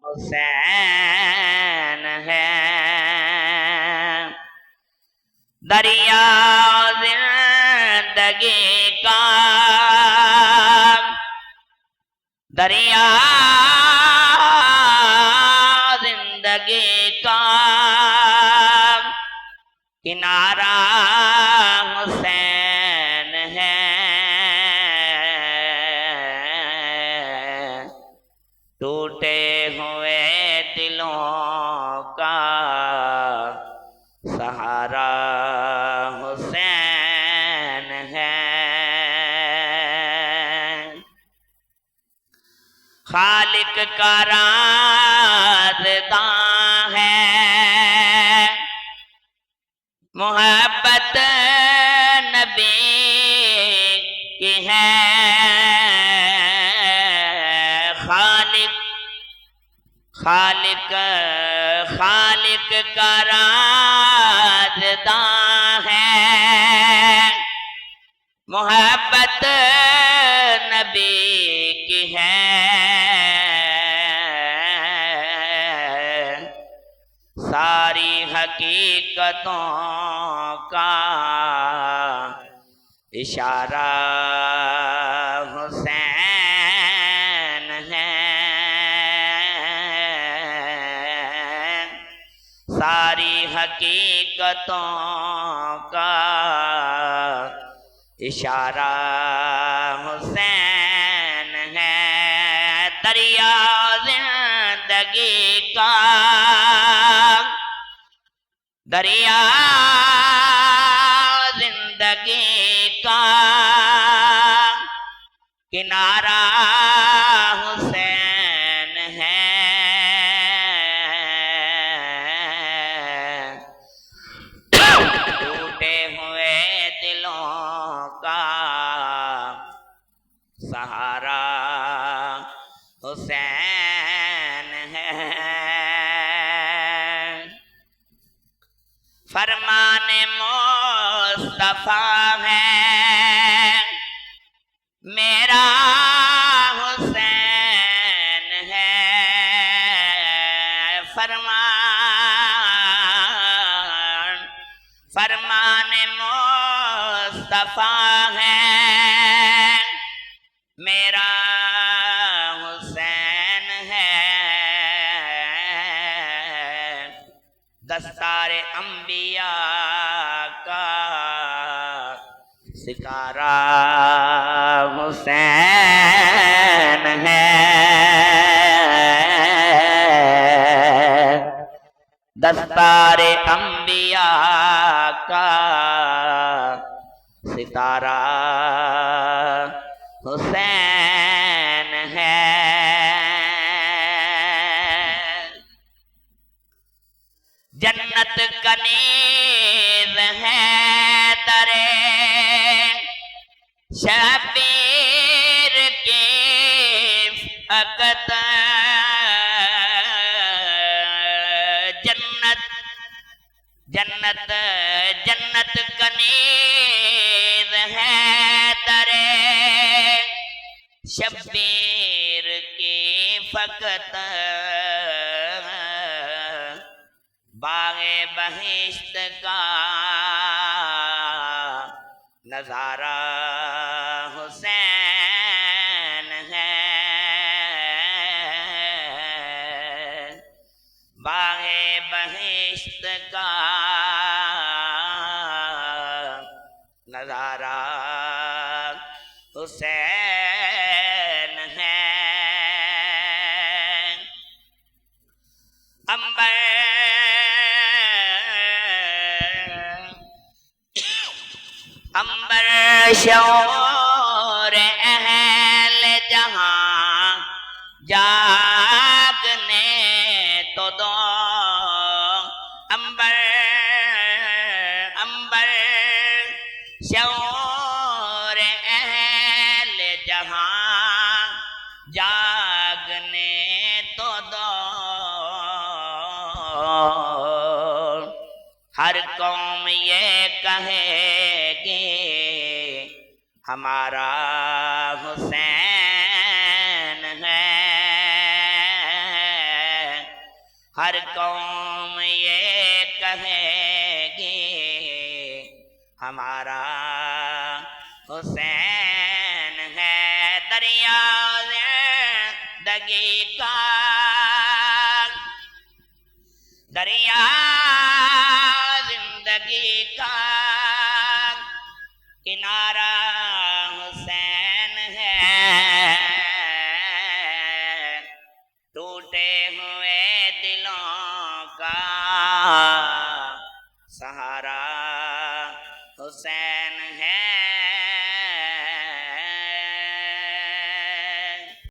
حسین ہے دریا زندگی کا دریا زندگی کا کنارہ حسین ہے ٹوٹے ہوئے دلوں کا سہارا حسین ہے خالق کا رازداں ہے محبت نبی کی ہے خالق کا رازداں ہے محبت نبی کی ہے ساری حقیقتوں کا اشارہ حسین ہے ساری حقیقتوں کا اشارہ حسین ہے دریا زندگی کا دریا زندگی کا کنارہ حسین ہے ٹوٹے ہوئے دلوں کا سہارا حسین ہے فرمان مصطفیٰ ہے میرا حسین ہے فرمان مصطفیٰ ہے میرا حسین ہے دستار انبیاء کا ستارہ حسین ہے دستار انبیاء کا ستارہ حسین ہے جنت کا نیز ہے درے شبیر کی فقط جنت کا نیز ہے درے شبیر کی فقط باغ بہشت کا نظارہ حسین ہے باغ بہشت کا نظارہ حسین ہے امبر شعور اہل جہاں جاگنے تو دو امبر شعور اہل جہاں جاگنے تو دو ہر قوم یہ کہے گی ہمارا حسین ہے ہر قوم یہ کہے گی ہمارا حسین ہے دریا زندگی کا دریا زندگی کا کنارہ حسین ہے ٹوٹے ہوئے دلوں کا سہارا حسین